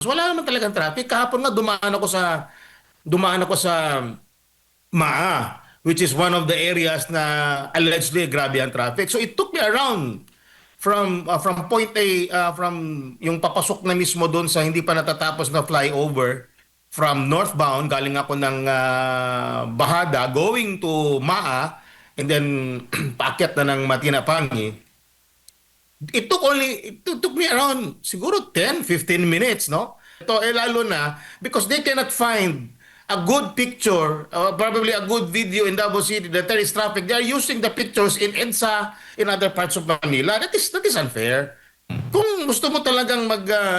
Wala naman talagang traffic. Kahapon nga dumaan ako sa Maa, which is one of the areas na allegedly grabe ang traffic. So it took me around from point A, from yung papasok na mismo doon sa hindi pa natatapos na flyover from northbound, galing ako ng Bahada going to Maa, and then paakyat na ng Matinapanghi. It took me around siguro 10-15 minutes, no? Ito lalo na because they cannot find a good picture, probably a good video in Davao City that there is traffic. They are using the pictures in EDSA, in other parts of Manila. That is unfair. Kung gusto mo talagang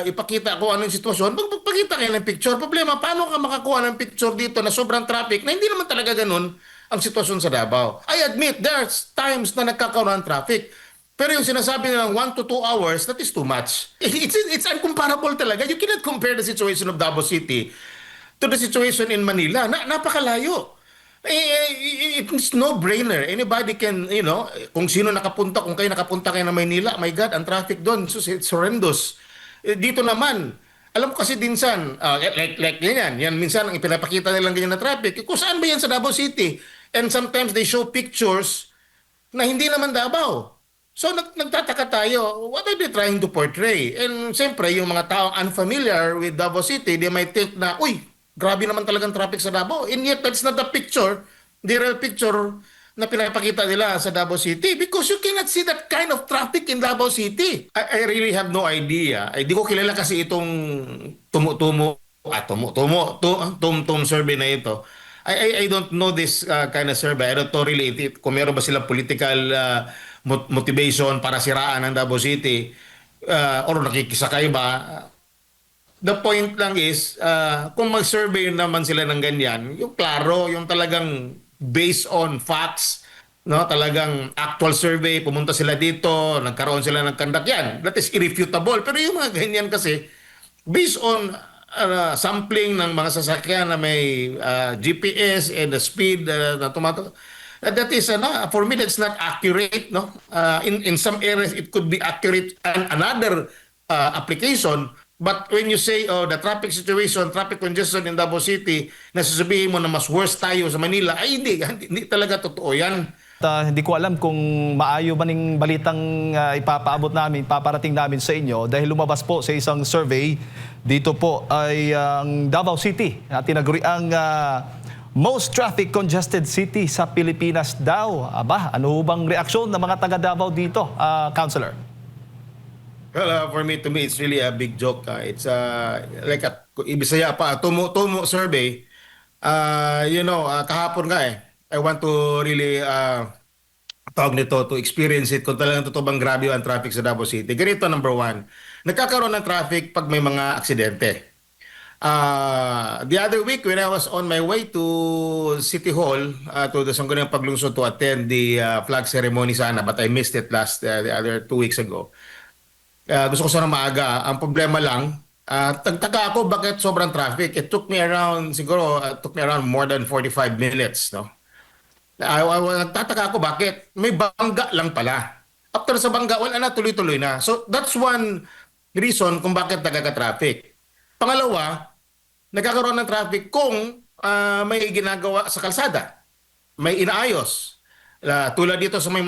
ipakita kung ano yung sitwasyon, magpakita kayo ng picture. Problema, paano ka makakuha ng picture dito na sobrang traffic na hindi naman talaga ganun ang sitwasyon sa Davao? I admit, there's times na nagkakaroon ng traffic. Pero yung sinasabi nilang 1 to 2 hours, that is too much. It's uncomparable talaga. You cannot compare the situation of Davao City to the situation in Manila. Napakalayo. It's no-brainer. Anybody can, kung sino nakapunta, kung kayo nakapunta kayo na Maynila, my God, ang traffic doon, so it's horrendous. Dito naman, alam ko kasi dinsan, like yan minsan ang ipinapakita nilang ganyan na traffic. Kung saan ba yan sa Davao City? And sometimes they show pictures na hindi naman Davao. So nagtataka tayo, what are they trying to portray? And siyempre, yung mga taong unfamiliar with Davao City, they might think na, uy, grabe naman talagang traffic sa Davao. And yet, that's not the picture, the real picture na pinapakita nila sa Davao City because you cannot see that kind of traffic in Davao City. I really have no idea. Di ko kilala kasi itong tum-tum survey na ito. I don't know this kind of survey. I don't know really kung meron ba sila political motivation para siraan ang Davao City or nakikisakay ba. The point lang is, kung mag-survey naman sila ng ganyan, yung klaro, yung talagang based on facts, no, talagang actual survey, pumunta sila dito, nagkaroon sila ng conduct, yan. That is irrefutable. Pero yung mga ganyan kasi, based on sampling ng mga sasakyan na may GPS and the speed na tumato, that is, for me, that's not accurate. No? In some areas, it could be accurate and another application. But when you say, the traffic situation, traffic congestion in Davao City, nasasabihin mo na mas worse tayo sa Manila, ay hindi talaga totoo yan. Hindi ko alam kung maayo ba ning balitang ipapaabot namin, paparating namin sa inyo dahil lumabas po sa isang survey dito po ay ang Davao City na tinaguri ang most traffic congested city sa Pilipinas daw. Aba, ano bang reaksyon ng mga taga Davao dito, Councilor? Well, to me, it's really a big joke. It's like a Ibisaya pa, tumo survey. Kahapon nga I want to really tawag nito to experience it kung talagang totoo bang grabe ang traffic sa Davao City. Ganito, number one, nagkakaroon ng traffic pag may mga aksidente. The other week when I was on my way to City Hall, to the Sangguniang Paglungsod to attend the flag ceremony sana, but I missed it the other 2 weeks ago. Gusto ko sana maaga. Ang problema lang, tagtaka ako bakit sobrang traffic. It took me around more than 45 minutes. No? Nagtataka ako bakit. May bangga lang pala. After sa bangga, wala na, tuloy-tuloy na. So that's one reason kung bakit nagkaka-traffic. Pangalawa, nagkakaroon ng traffic kung may ginagawa sa kalsada. May inaayos. Tulad dito sa may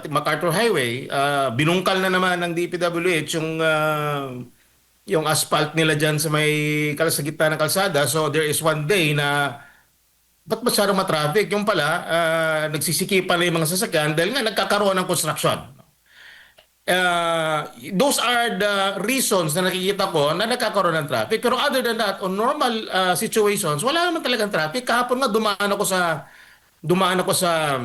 MacArthur Highway, binungkal na naman ng DPWH yung asphalt nila diyan sa may gitna ng kalsada. So there is one day na ba't masyadong matraffic? Yung pala, nagsisikipan na yung mga sasakyan dahil nga nagkakaroon ng construction. Those are the reasons na nakikita ko na nagkakaroon ng traffic. Pero other than that, on normal situations, wala naman talagang traffic. Kahapon nga dumaan ako sa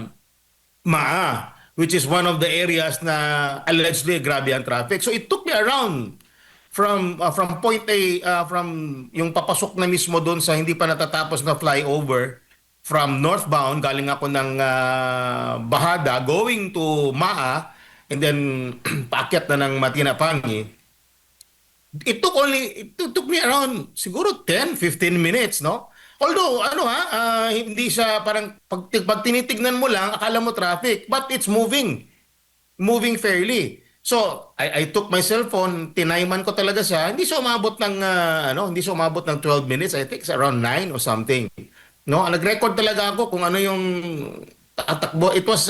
Maa, which is one of the areas na allegedly grabe ang traffic. So it took me around from point A, from yung papasok na mismo doon sa hindi pa natatapos na flyover from northbound, galing ako ng Bahada going to Maa, and then paakyat na ng Matinapanghi. It took me around siguro 10-15 minutes, no? Although, hindi siya parang pag tinitignan mo lang, akala mo traffic, but it's moving fairly. So, I took my cellphone, tinayman ko talaga siya. Hindi siya umabot ng hindi siya umabot ng 12 minutes. I think it's around 9 or something. No, nag-record talaga ako kung ano yung takbo. It was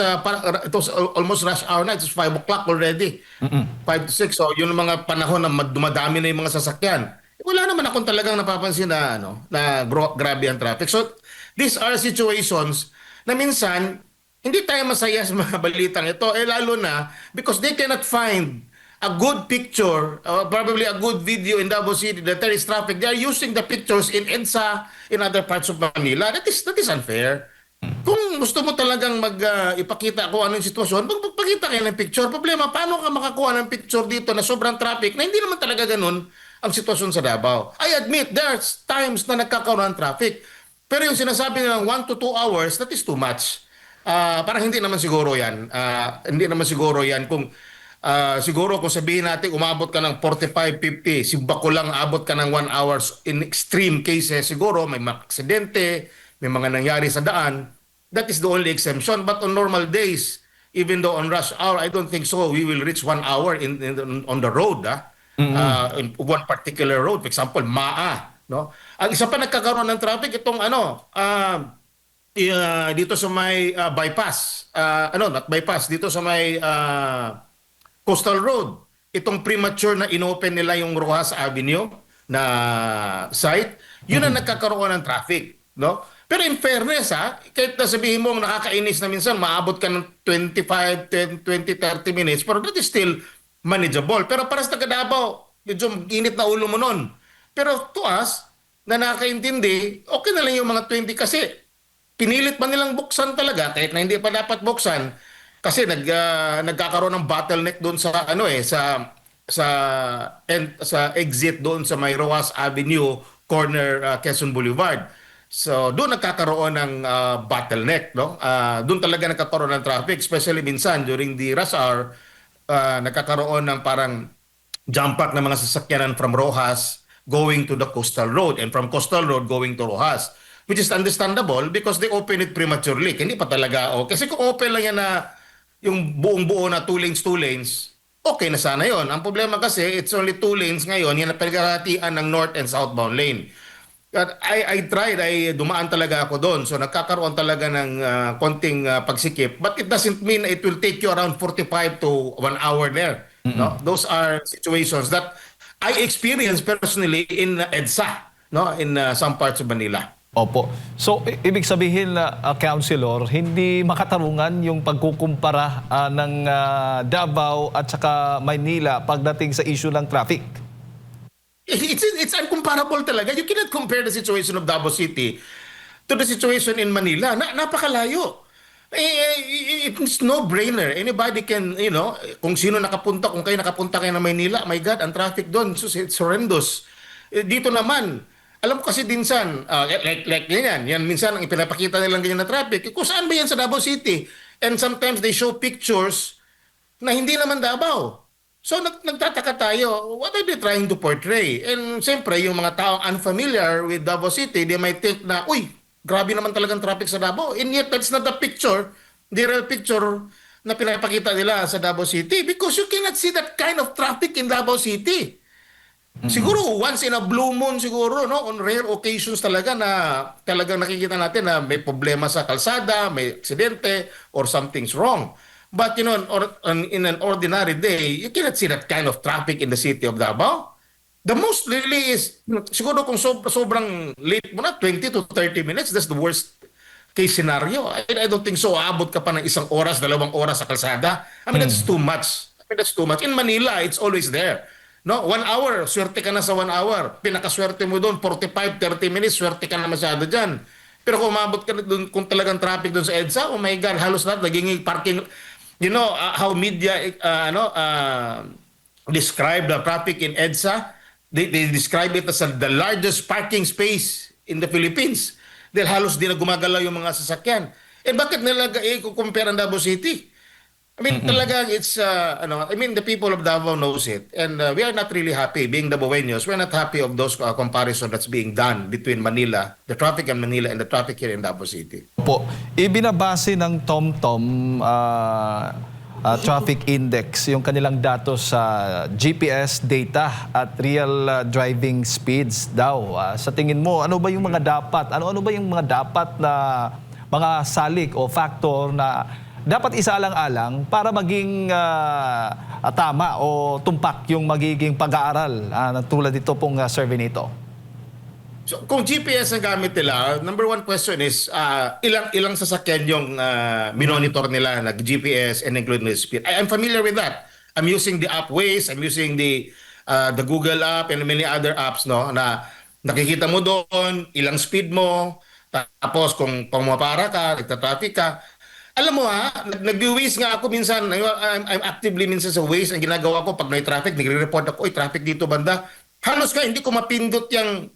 almost rush hour na. It was 5 o'clock already. 5 to 6. So, yun ang mga panahon na dumadami na yung mga sasakyan. Wala naman akong talagang napapansin na grabe ang traffic. So, these are situations na minsan hindi tayo masaya sa mga balitang ito, lalo na because they cannot find a good picture, probably a good video in Davao City that there is traffic. They are using the pictures in EDSA, in other parts of Manila. That is unfair. Kung gusto mo talagang ipakita kung ano yung sitwasyon, magpakita kayo ng picture. Problema, paano ka makakuha ng picture dito na sobrang traffic na hindi naman talaga ganun ang sitwasyon sa Davao? I admit, there's times na nagkakaroon ng traffic. Pero yung sinasabi nilang 1 to 2 hours, that is too much. Parang hindi naman siguro yan. Hindi naman siguro yan kung siguro kung sabihin natin umabot ka ng 45, 50, si Bako lang abot ka ng 1 hours in extreme cases, siguro may mga aksidente, may mga nangyari sa daan. That is the only exemption. But on normal days, even though on rush hour, I don't think so. We will reach 1 hour on the road. In one particular road. For example, MAA. No? Ang isa pa nagkakaroon ng traffic, itong dito sa may bypass. Not bypass. Dito sa may Coastal Road. Itong premature na inopen nila yung Rojas Avenue na site, yun ang nagkakaroon ng traffic. No? Pero in fairness, kahit na sabihin mo nakakainis na minsan, maabot ka ng 25, 10, 20, 30 minutes, pero that is still manageable. Pero para sa taga-Davao, medyo init na ulo mo nun. Pero to us, na nakakaintindi, okay na lang yung mga 20 kasi pinilit pa nilang buksan talaga kahit na hindi pa dapat buksan kasi nagkakaroon ng bottleneck doon sa sa exit doon sa may Rojas Avenue corner Quezon Boulevard. So doon nagkakaroon ng bottleneck, no? Doon talaga nagkakaroon ng traffic, especially minsan during the rush hour, nagkakaroon ng parang jump pack ng mga sasakyanan from Rojas going to the Coastal Road and from Coastal Road going to Rojas, which is understandable because they open it prematurely. Hindi pa talaga kasi kung open lang yan na yung buong-buo na 2 lanes, okay na sana yon. Ang problema kasi it's only 2 lanes ngayon, yan na pagkakatian ng north and southbound lane. I tried, dumaan talaga ako doon. So nagkakaroon talaga ng konting pagsikip. But it doesn't mean it will take you around 45 to 1 hour there. No? Those are situations that I experienced personally in EDSA, no? In some parts of Manila. Opo. So, ibig sabihin na, Councilor, hindi makatarungan yung pagkukumpara ng Davao at saka Maynila pagdating sa issue ng traffic? It's uncomparable talaga. You cannot compare the situation of Davao City to the situation in Manila. Napakalayo. It's no-brainer. Anybody can, kung sino nakapunta, kung kayo nakapunta kayo na Maynila, my God, ang traffic doon, it's horrendous. Dito naman, alam ko kasi dinsan, like ganyan, yan minsan ang ipinapakita nilang ganyan na traffic. Kung saan ba yan sa Davao City? And sometimes they show pictures na hindi naman Davao. So nagtataka tayo, what are they trying to portray? And siyempre, yung mga taong unfamiliar with Davao City, they might think na, uy, grabe naman talagang traffic sa Davao. And yet, that's not the picture, the real picture na pinapakita nila sa Davao City because you cannot see that kind of traffic in Davao City. Siguro once in a blue moon siguro, no, on rare occasions talaga na talagang nakikita natin na may problema sa kalsada, may aksidente or something's wrong. But in an ordinary day, you cannot see that kind of traffic in the city of Davao. The most really is siguro kung sobrang late mo na 20 to 30 minutes, that's the worst case scenario. I don't think so. Aabot ka pa ng 1 oras, 2 oras sa kalsada. I mean, that's too much. That's too much. In Manila, it's always there. No, 1 hour, swerte ka na sa 1 hour. Pinakaswerte mo doon, 45, 30 minutes, swerte ka na masyado dyan. Pero kung umabot ka doon, kung talagang traffic doon sa EDSA, oh my God, halos lahat, naging parking. You know how media describe the traffic in EDSA? They describe it as the largest parking space in the Philippines. Dahil halos di na gumagalaw yung mga sasakyan. Eh bakit nila kukumpara ang Davao City? I mean, talaga, it's, the people of Davao knows it. And we are not really happy, being Davaoenos, we're not happy of those comparison that's being done between Manila, the traffic in Manila, and the traffic here in Davao City. Po, ibinabase ng TomTom, traffic index, yung kanilang datos sa GPS data at real driving speeds daw. Sa tingin mo, ano ba yung mga dapat? Ano ba yung mga dapat na mga salik o factor na dapat isaalang-alang para maging tama o tumpak yung magiging pag-aaral tulad dito pong survey nito? So, kung GPS ang gamit nila, number one question is, ilang sasakyan yung minonitor nila, nag-GPS and including the speed. I'm familiar with that. I'm using the app Waze, I'm using the Google app and many other apps, no, na nakikita mo doon, ilang speed mo, tapos kung pumapara ka, nagta-traffic ka. Alam mo nag-Waze nga ako minsan, I'm actively minsan sa Waze, ang ginagawa ko pag may traffic, nagre-report ako, traffic dito banda. Halos ka, hindi ko mapindot yung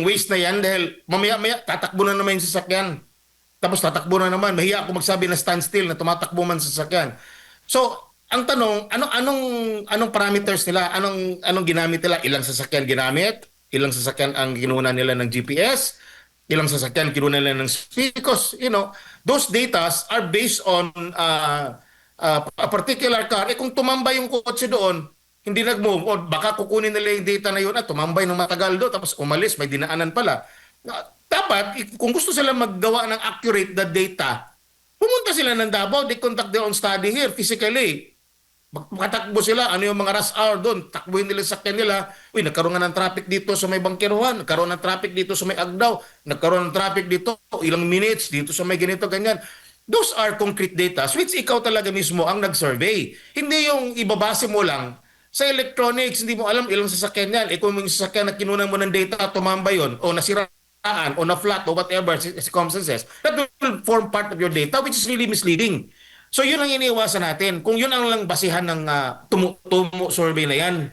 waste na yan dahil mamaya-maya tatakbo na naman yung sasakyan. Tapos tatakbo na naman. Mahiya ako magsabi na standstill na tumatakbo man sa sasakyan. So, ang tanong, anong parameters nila? Anong ginamit nila? Ilang sasakyan ginamit? Ilang sasakyan ang kinuha nila ng GPS? Ilang sasakyan kinuha nila ng speed? Because, those datas are based on a particular car. Kung tumambay yung kotse doon, hindi nag-move, o baka kukunin nila yung data na yun at tumambay ng matagal do, tapos umalis, may dinaanan pala. Dapat, kung gusto sila maggawa ng accurate na data, pumunta sila ng Davao, they conduct their own study here physically. Makatakbo sila, ano yung mga rush hour doon, takbuhin nila sa sakyan nila. Uy, nagkaroon nga ng traffic dito sa may Bangkiruan, nagkaroon ng traffic dito sa may Agdao, nagkaroon ng traffic dito, ilang minutes dito sa may ganito, ganyan. Those are concrete data, which ikaw talaga mismo ang nag-survey. Hindi yung ibabase mo lang sa electronics, hindi mo alam ilang sasakyan yan. Kung yung sasakyan na kinunan mo ng data, tumambay yun, o nasiraan, o na-flat, o whatever circumstances, that will form part of your data, which is really misleading. So yun ang iniiwasan natin. Kung yun ang lang basihan ng tumo survey na yan,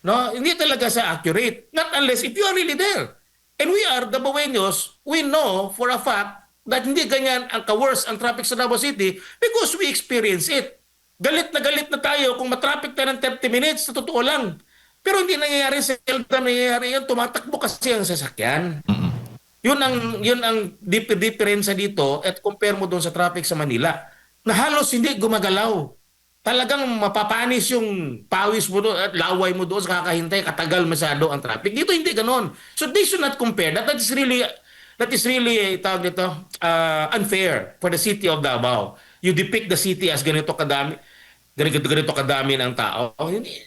no? Hindi talaga sa accurate. Not unless if you are really there. And we are, the Baweños, we know for a fact that hindi ganyan ang ka-worse ang traffic sa Davao City because we experience it. Galit na tayo kung matraffic tayo ng 30 minutes, sa totoo lang. Pero hindi nangyayari sa Elda, nangyayari yan, tumatakbo kasi ang sasakyan. Yun ang diferensya dito at compare mo doon sa traffic sa Manila na halos hindi gumagalaw. Talagang mapapanis yung pawis mo doon at laway mo doon sa kakahintay, katagal masyado ang traffic. Dito hindi ganoon. So they should not compare. That is really tawag dito, unfair for the city of Davao. You depict the city as ganito kadami ng tao,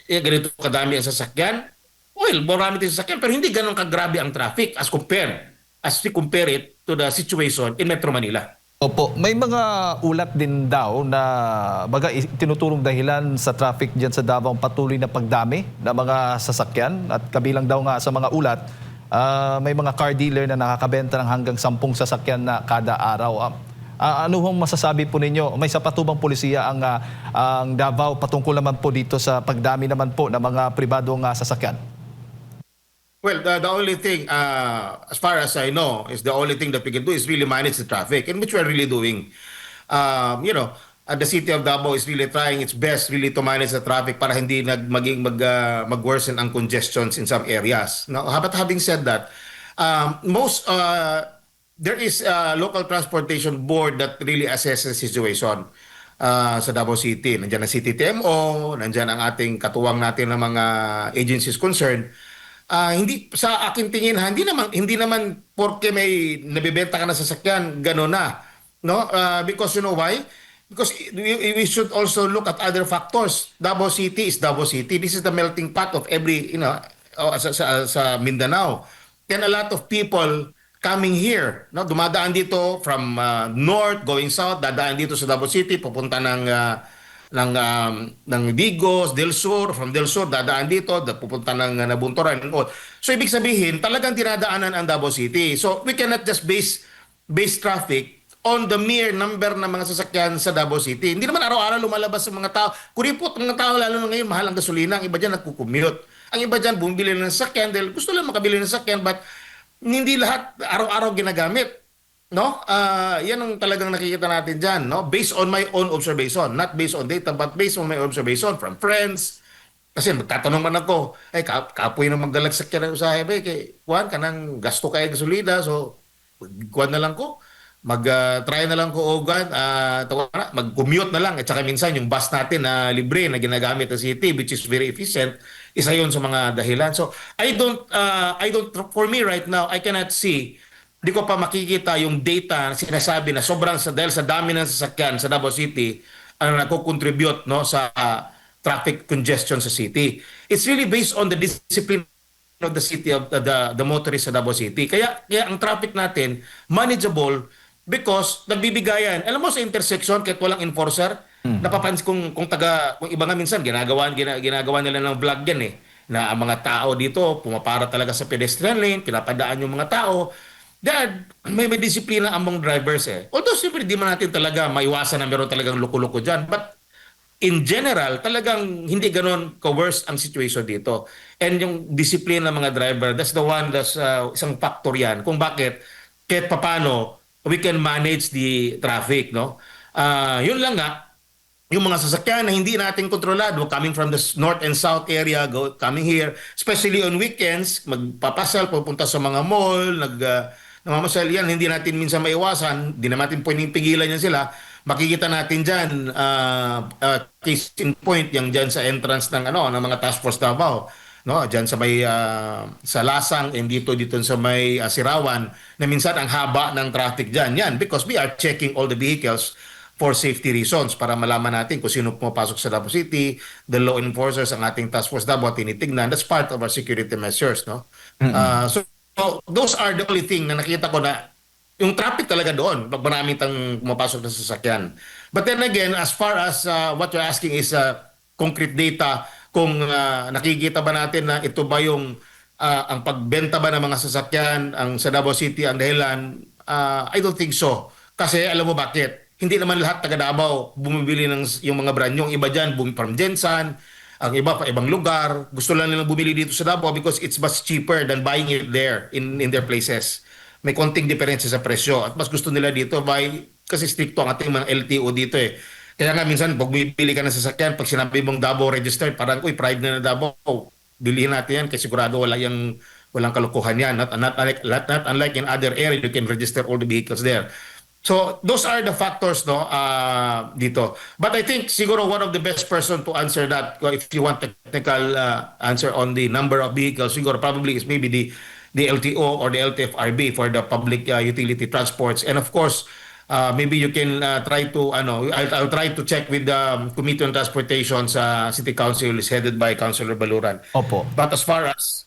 ganito kadami ang sasakyan. Well, marami tayong sasakyan, pero hindi ganun kagrabe ang traffic as we compare it to the situation in Metro Manila. Opo, may mga ulat din daw na tinuturong dahilan sa traffic diyan sa Davao ang patuloy na pagdami ng mga sasakyan at kabilang daw nga sa mga ulat, may mga car dealer na nakakabenta ng hanggang 10 sasakyan na kada araw. Ano hong masasabi po ninyo? May sapat bang polisiya ang Davao patungkol naman po dito sa pagdami naman po ng mga pribadong sasakyan? Well, the only thing, as far as I know, is the only thing that we can do is really manage the traffic, and which we're really doing. The city of Davao is really trying its best really to manage the traffic para hindi mag-worsen ang congestions in some areas. Now, but having said that, there is a local transportation board that really assesses the situation sa Davao City. Nandiyan ang City TMO, nandiyan ang ating katuwang natin ng mga agencies concerned. Hindi sa akin tingin hindi naman porke may nabebenta ka na sasakyan gano'n na, no? Because you know why? Because we should also look at other factors. Davao City is Davao City. This is the melting pot of every sa Mindanao. And a lot of people coming here, no, dumadaan dito from north going south, dadaan dito sa Davao City, pupunta ng Digos, Del Sur, from Del Sur dadaan dito, pupunta ng Nabuntoran and all. So ibig sabihin, talagang dinadaanan ang Davao City. So we cannot just base traffic on the mere number ng mga sasakyan sa Davao City. Hindi naman araw-araw lumalabas sa mga tao. Kuripot mga tao, lalo na ngayon, mahal ang gasolina. Ang iba dyan nagkukumute. Ang iba dyan bumibili ng sasakyan dahil gusto lang makabili ng sasakyan, but hindi lahat araw-araw ginagamit. No? Yan ang talagang nakikita natin dyan. No? Based on my own observation. Not based on data, but based on my observation from friends. Kasi magtatanong man ako, ay kapoy na magdalag sakyan ng usahe, kay Juan, kanang gasto kaya gasolina, so kuwan na lang ko. Mag-try na lang ko Ogan, mag-commute na lang at saka minsan yung bus natin na libre na ginagamit ng city which is very efficient, isa yun sa mga dahilan. So I don't for me right now I cannot see, di ko pa makikita yung data na sinasabi na sobrang dahil sa dami ng sasakyan sa Davao City ang nagko-contribute no sa traffic congestion sa city. It's really based on the discipline of the city of the motorists sa Davao City. Kaya ang traffic natin manageable because nagbibigayan. Alam mo sa intersection kahit walang enforcer, napapansin kung iba nga minsan ginagawa nila ng vlog yan na ang mga tao dito pumapara talaga sa pedestrian lane, pinapadaan yung mga tao. Dad, may disiplina ang mga drivers Although siyempre di man natin talaga maiwasan na meron talagang loko-loko dyan. But in general, talagang hindi ganon ka-worse ang situation dito. And yung discipline ng mga driver, that's isang factor yan kung bakit kahit papano we can manage the traffic, no? Yun lang nga, yung mga sasakyan na hindi natin kontrolado coming from the north and south area coming here, especially on weekends, magpapasal, pupunta sa mga mall, namamasal yan, hindi natin minsan maiwasan, hindi natin pwedeng pigilan yan sila. Makikita natin diyan case in point yang diyan sa entrance ng ng mga task force Davao, no, diyan sa may sa Lasang and dito sa may Sirawan na minsan ang haba ng traffic diyan. Yan because we are checking all the vehicles for safety reasons para malaman natin kung sino pumapasok sa Davao City, the law enforcers ang ating task force Davao tinitignan. That's part of our security measures, no. So those are the only thing na nakita ko na yung traffic talaga doon pag maraming pumapasok na sasakyan. But then again, as far as what you're asking is concrete data, kung nakikita ba natin na ito ba yung ang pagbenta ba ng mga sasakyan ang sa Davao City ang dahilan, I don't think so. Kasi alam mo bakit? Hindi naman lahat taga Davao bumibili ng yung mga brand yung iba diyan from Jensan, ang iba pa ibang lugar, gusto lang nilang bumili dito sa Davao because it's much cheaper than buying it there in their places. May konting diferensya sa presyo at mas gusto nila dito kasi stricto ang ating mga LTO dito Kaya nga minsan pag bumibili ka ng sasakyan, pag sinabi mong Davao registered, parang pride na Davao, bilhin natin yan kasi sigurado walang kalokohan yan. Not unlike in other areas, you can register all the vehicles there. So those are the factors dito. But I think siguro one of the best person to answer that, if you want technical answer on the number of vehicles, siguro probably is maybe the LTO or the LTFRB for the public utility transports. And of course, maybe you can try to I'll try to check with the Committee on Transportation sa City Council is headed by Councilor Baluran. Opo. But as far as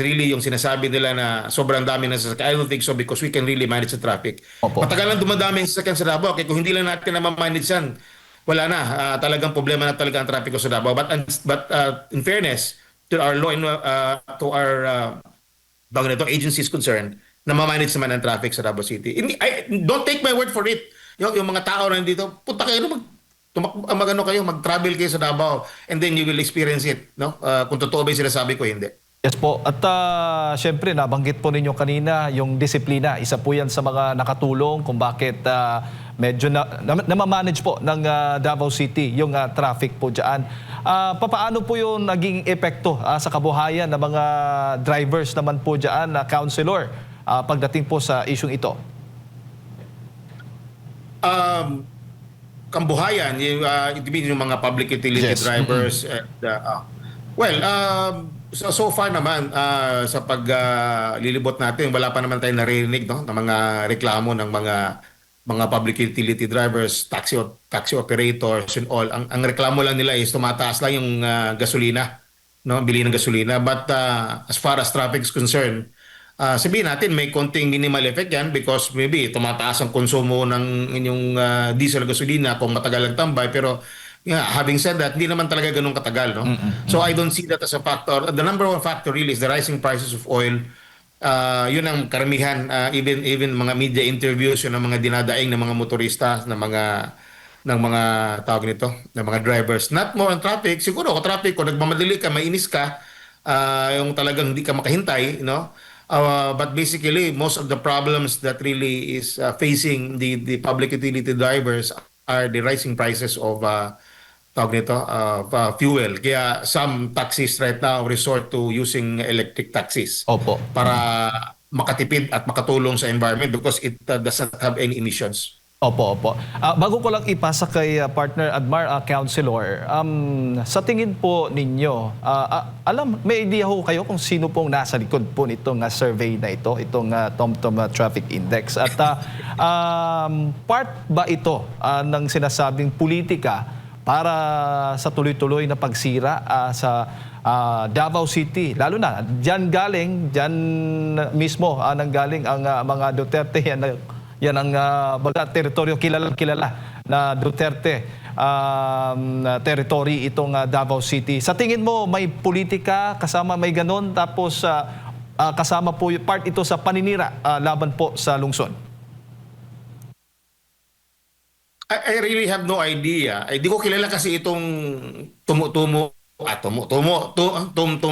really yung sinasabi nila na sobrang dami ng sasakyan, I don't think so because we can really manage the traffic. Opo. Matagal lang dumadami ang sasakyan sa Davao. Kaya kung hindi lang natin na ma-manage yan, wala na. Talagang problema na talaga ang traffic sa Davao. But in fairness to our agencies concerned, na ma-manage naman ang traffic sa Davao City. Don't take my word for it. Yung mga tao na dito, punta kayo mag-travel kayo sa Davao and then you will experience it, no? Kung totoo ba yung sinasabi ko, hindi. Yes po. At syempre, nabanggit po ninyo kanina yung disiplina. Isa po yan sa mga nakatulong kung bakit medyo namamanage po ng Davao City yung traffic po dyan. Papaano po yung naging epekto sa kabuhayan ng mga drivers naman po dyan, Councilor, pagdating po sa isyung ito? Kambuhayan, yung mga public utility drivers. So far naman, sa paglilibot natin, wala pa naman tayong narinig ng mga reklamo ng mga public utility drivers, taxi operators and all. Ang reklamo lang nila is tumataas lang yung gasolina, no? Bili ng gasolina. But as far as traffic is concerned, sabihin natin may konting minimal effect yan because maybe tumataas ang konsumo ng inyong diesel gasolina kung matagal ang tambay, pero having said that, hindi naman talaga ganun katagal, no? So I don't see that as a factor. The number one factor really is the rising prices of oil. Yun ang karamihan, even mga media interviews, yun ang mga dinadaing ng mga motorista, ng mga tawag nito, ng mga drivers. Not more on traffic. Siguro kung traffic, kung nagmamadali ka, mainis ka, yung talagang hindi ka makahintay, no? But basically, most of the problems that really is facing the public utility drivers are the rising prices of fuel. Kaya some taxis right now resort to using electric taxis. Opo. Para makatipid at makatulong sa environment because it does not have any emissions. Opo, opo. Bago ko lang ipasa kay partner Admar, Councilor, sa tingin po ninyo, may idea ho kayo kung sino pong nasa likod po nitong survey na ito, itong TomTom Traffic Index? At part ba ito ng sinasabing politika para sa tuloy-tuloy na pagsira sa Davao City? Lalo na, dyan mismo nanggaling ang mga Duterte, yan ang baga teritoryo kilala na Duterte territory itong Davao City. Sa tingin mo may politika kasama, may ganon, tapos kasama po part ito sa paninira laban po sa lungsod? I really have no idea. Di ko kilala kasi itong TomTom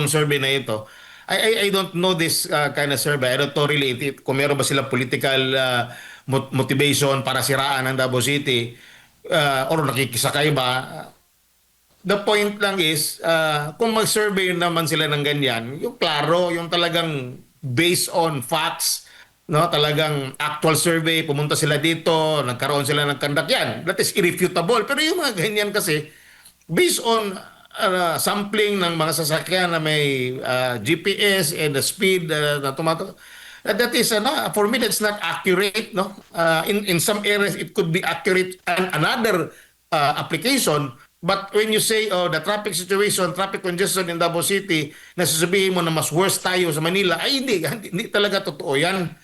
survey na ito. I don't know this kind of survey. I don't know really kung meron ba silang political motivation para siraan ang Davao City or nakikisakay ba. The point lang is, kung mag-survey naman sila ng ganyan, yung klaro, yung talagang based on facts, no, talagang actual survey, pumunta sila dito, nagkaroon sila ng conduct, yan, that is irrefutable. Pero yung mga ganyan kasi, based on sampling ng mga sasakyan na may GPS and the speed na tumato, that is for me that's not accurate, no. In some areas it could be accurate and another application, but when you say the traffic situation, traffic congestion in Davao City, nasasabihin mo na mas worse tayo sa Manila, ay hindi talaga totoo yan.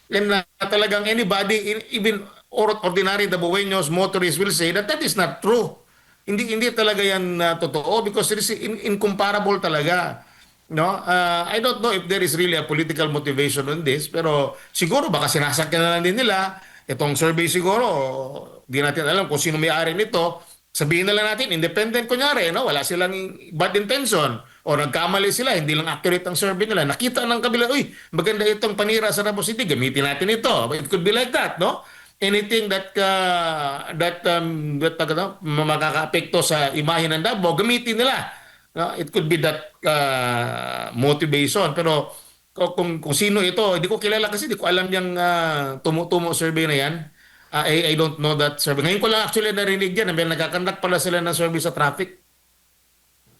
And talagang anybody, even ordinary Davaoenos, motorists will say that is not true. Hindi talaga yan totoo because it is incomparable talaga. No, I don't know if there is really a political motivation on this, pero siguro baka sinasakyan na lang din nila itong survey. Siguro di natin alam kung sino may-ari nito. Sabihin na lang natin independent, kunyari, no, wala silang bad intention o nagkamali sila, hindi lang accurate ang survey nila, nakita ng kabila, uy, maganda itong panira sa Davao City, gamitin natin ito. It could be like that, no? Anything that makakaapekto sa imahe ng Davao, gamitin nila. No, it could be that motivation. Pero kung sino ito, hindi ko kilala kasi hindi ko alam yung tumo survey na yan. I don't know that survey. Ngayon ko lang actually narinig yan. Nagkakandak pala sila ng survey sa traffic.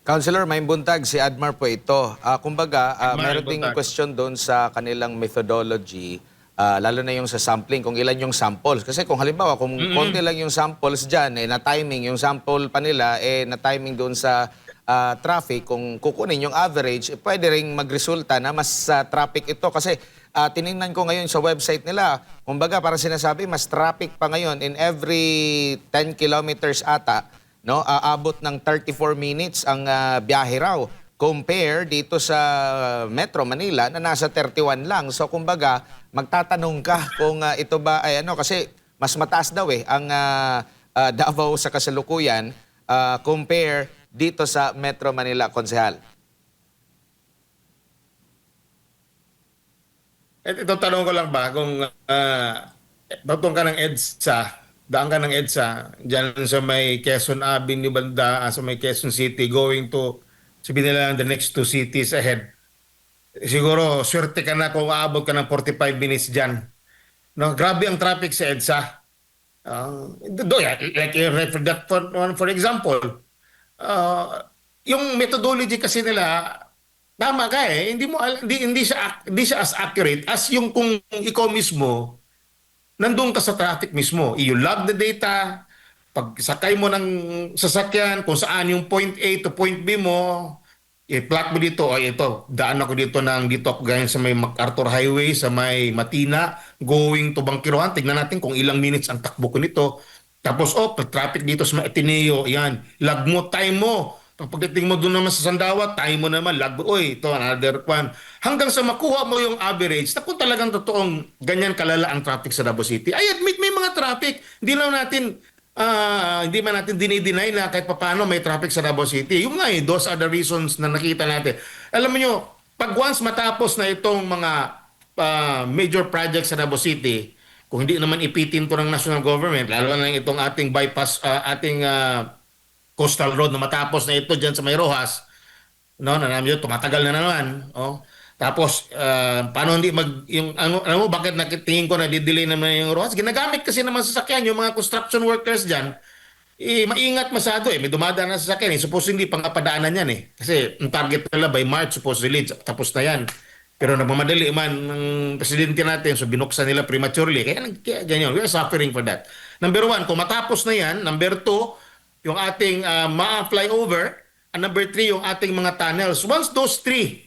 Councilor, may buntag si Admar po ito. Kumbaga, meron ding buntag. question doon sa kanilang methodology, lalo na yung sa sampling, kung ilan yung samples. Kasi kung halimbawa, kung konti lang yung samples dyan, na-timing yung sample pa nila, na-timing doon sa traffic, kung kukunin yung average, pwede ring magresulta na mas traffic ito. Kasi tiningnan ko ngayon sa website nila, kumbaga parang sinasabi, mas traffic pa ngayon in every 10 kilometers ata, no, aabot ng 34 minutes ang biyahe raw. Compare dito sa Metro Manila na nasa 31 lang. So kumbaga, magtatanong ka kung ito ba ay ano, kasi mas mataas daw ang Davao sa kasalukuyan compare dito sa Metro Manila, Konsehal. Ito tanong ko lang ba kung batong ka ng EDSA, daan ka ng EDSA, dyan sa may Quezon Avenue banda, sa may Quezon City, going to, sabihin nila the next 2 cities ahead. Siguro, swerte ka na kung aabot ka ng 45 minutes dyan. No, grabe ang traffic sa EDSA. Like for example, yung methodology kasi nila, tama ka hindi siya as accurate as yung kung ikaw mismo nandun ka sa traffic mismo. You log the data, pag sakay mo ng sasakyan, kung saan yung point A to point B mo, i-plot mo dito, ito, daan ako dito ako ganyan sa may MacArthur Highway, sa may Matina, going to Bangkiroan, tignan natin kung ilang minutes ang takbo ko nito. Tapos, traffic dito sa Ateneo, yan, lag mo, time mo. Pagdating mo doon naman sa Sandawa, time mo naman, lag mo, ito, another one. Hanggang sa makuha mo yung average, na kung talagang totoong ganyan kalala ang traffic sa Davao City. I admit, may mga traffic. Hindi man natin dinideny na kahit paano may traffic sa Davao City. Yung nga those are the reasons na nakita natin. Alam mo nyo, pag once matapos na itong mga major projects sa Davao City, kung hindi naman ipitin to ng national government, lalo na itong ating bypass, ating coastal road na matapos na ito dyan sa may Rojas, no, na namin yun, tumatagal na naman. Tapos, paano hindi yung, ano mo, bakit nakitingin ko na didelay naman yung ROAS? Ginagamit kasi naman sasakyan, yung mga construction workers dyan, maingat masyado eh. May dumadaan na sasakyan eh. Supposedly, pangapadaanan yan eh. Kasi ang target nila by March, supposedly, tapos na yan. Pero nagmamadali man ng presidente natin, so binuksan nila prematurely. Kaya ganyan, we are suffering for that. Number one, kung matapos na yan. Number two, yung ating ma-flyover. And number three, yung ating mga tunnels. Once those three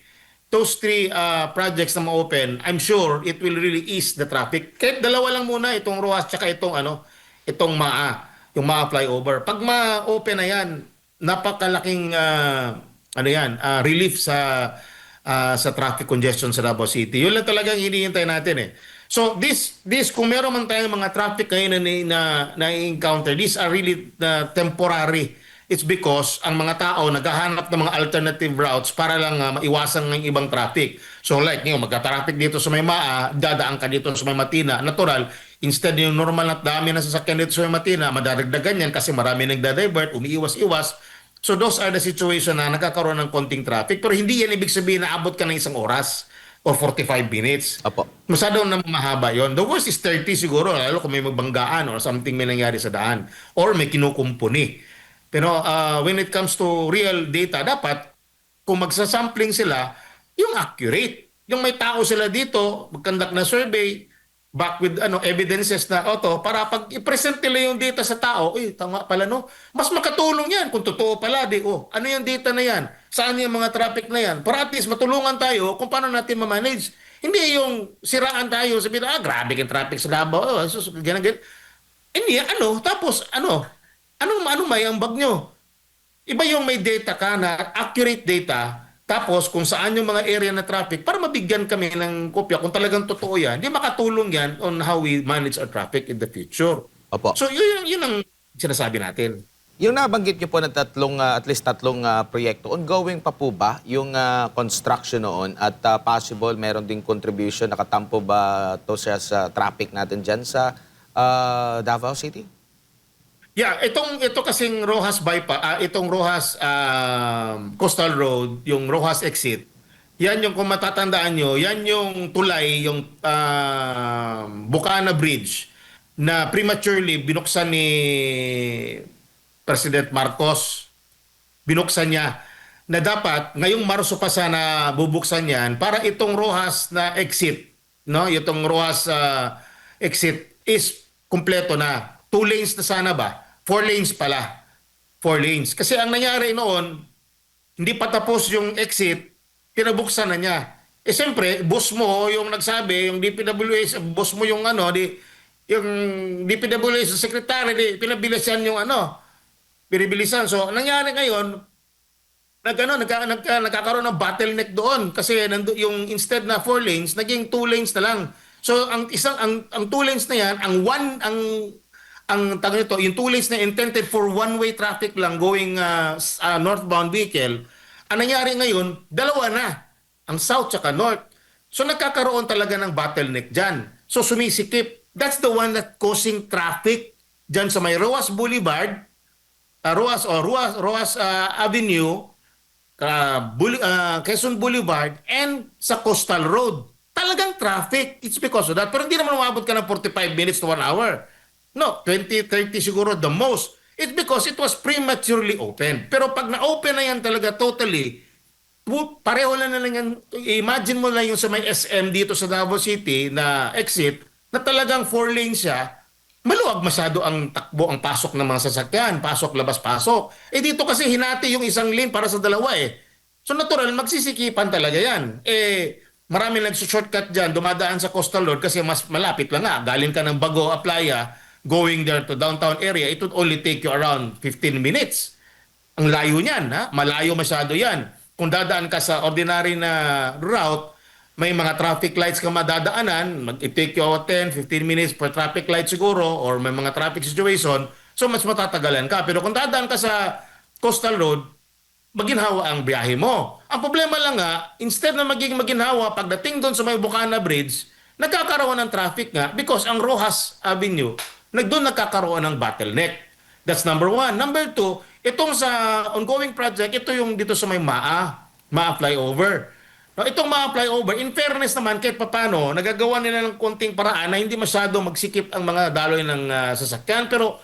projects na ma-open, I'm sure it will really ease the traffic. Kahit dalawa lang muna itong ROAS tsaka itong yung MAA flyover. Pag ma-open na yan, napakalaking relief sa traffic congestion sa Davao City. Yun lang talagang hinihintay natin eh. So this kung meron man tayong mga traffic ngayon na encounter, these are really temporary. It's because ang mga tao naghahanap ng mga alternative routes para lang maiwasan ng ibang traffic. So like ngayon, magka-traffic dito sa may MAA, dadaan ka dito sa may Matina. Natural, instead yung normal na dami na sasakyan dito sa may Matina, madadagdagan yan kasi marami nagda-divert, umiiwas-iwas. So those are the situation na nagkakaroon ng konting traffic. Pero hindi yan ibig sabihin na abot ka ng 1 oras or 45 minutes. Apo. Masyadong na mahaba yon. The worst is 30 siguro, lalo kung may magbanggaan or something may nangyari sa daan or may kinukumpuni. Pero when it comes to real data, dapat kung magsasampling sila, yung accurate. Yung may tao sila dito, mag-conduct na survey, back with evidences na para pag i-present nila yung data sa tao, tama pala no, mas makatulong yan kung totoo pala ano yung data na yan, saan yung mga traffic na yan, para at least matulungan tayo kung paano natin ma-manage. Hindi yung siraan tayo, sabihin grabe yung traffic sa Davao, ganyan. Hindi, tapos ano may ambag nyo? Iba yung may data ka na accurate data, tapos kung saan yung mga area na traffic, para mabigyan kami ng kopya kung talagang totoo yan, hindi makatulong yan on how we manage our traffic in the future. Opo. So yun ang sinasabi natin. Yung nabanggit niyo po na at least tatlong proyekto, ongoing pa po ba yung construction noon at possible meron ding contribution, nakatampo ba to sa traffic natin dyan sa Davao City? Yeah, ito kasing Rojas bypass, itong Rojas Coastal Road, yung Rojas exit. Yan yung kung matatandaan nyo, yan yung tulay, yung Bukana Bridge na prematurely binuksan ni President Marcos. Binuksan niya na dapat ngayong Marso pa sana bubuksan yan para itong Rojas na exit, no? Itong Rojas exit is kumpleto na. 2 lanes na sana ba? 4 lanes pala. 4 lanes. Kasi ang nangyari noon, hindi pa tapos yung exit, pinabuksan na niya. Siyempre, boss mo yung nagsabi, yung DPWH, boss mo yung yung DPWH secretary, pinabilisan yung pinibilisan. So, ang nangyari ngayon, nagkakaroon ng bottleneck doon kasi yung instead na 4 lanes, naging 2 lanes na lang. So, ang 2 lanes na yan, ang tawag nito, yung 2 lanes na intended for one-way traffic lang going northbound vehicle, ang nangyari ngayon, dalawa na, ang south tsaka north. So nagkakaroon talaga ng bottleneck dyan. So sumisikip. That's the one that causing traffic dyan sa may Roas Boulevard, Roas Avenue, Quezon Boulevard, and sa Coastal Road. Talagang traffic. It's because of that. Pero hindi naman umabot ka ng 45 minutes to 1 hour. No, 20, 30 siguro the most. It's because it was prematurely open. Pero pag na-open na yan talaga totally, pareho lang na lang yan. Imagine mo lang yung sa may SM dito sa Davao City na exit, na talagang 4 lanes siya, maluwag masyado ang takbo, ang pasok ng mga sasakyan. Pasok, labas, pasok. Dito kasi hinati yung isang lane para sa dalawa eh. So natural, magsisikipan talaga yan. Marami nagsushortcut dyan, dumadaan sa Coastal Road kasi mas malapit lang nga. Galing ka ng Bago, Aplaya, going there to downtown area, it would only take you around 15 minutes. Ang layo niyan, ha? Malayo masyado yan. Kung dadaan ka sa ordinary na route, may mga traffic lights ka madadaanan, mag-take you 10, 15 minutes per traffic light siguro, or may mga traffic situation, so mas matatagalan ka. Pero kung dadaan ka sa Coastal Road, maginhawa ang biyahe mo. Ang problema lang nga, instead na maging maginhawa, pagdating doon sa may Bukana Bridge, nagkakaroon ng traffic nga because ang Rojas Avenue, doon nagkakaroon ng bottleneck. That's number 1. Number 2, itong sa ongoing project, ito yung dito sa may MAA flyover. Itong mga flyover, in fairness naman, kahit papano, nagagawa nila ng konting paraan na hindi masyado magsikip ang mga daloy ng sasakyan. Pero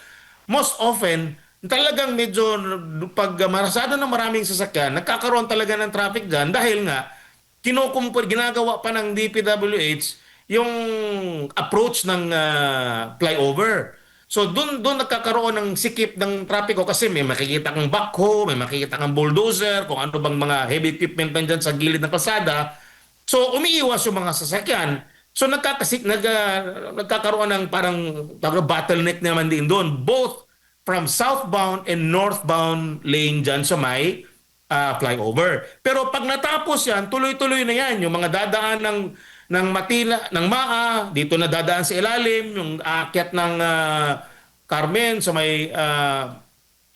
most often, talagang medyo pag marasado ng maraming sasakyan, nagkakaroon talaga ng traffic dyan dahil nga, ginagawa pa ng DPWH yung approach ng flyover. So doon nagkakaroon ng sikip ng trapiko kasi may makikita kang backhoe, may makikita kang bulldozer, kung ano bang mga heavy equipment nandyan sa gilid ng kalsada. So umiiwas yung mga sasakyan. So nagkakaroon ng parang bottleneck naman din doon, both from southbound and northbound lane dyan sa may flyover. Pero pag natapos yan, tuloy-tuloy na yan. Yung mga dadaan ng Matila, ng MAA, dito na dadaan sa ilalim, yung aakyat ng Carmen, sa may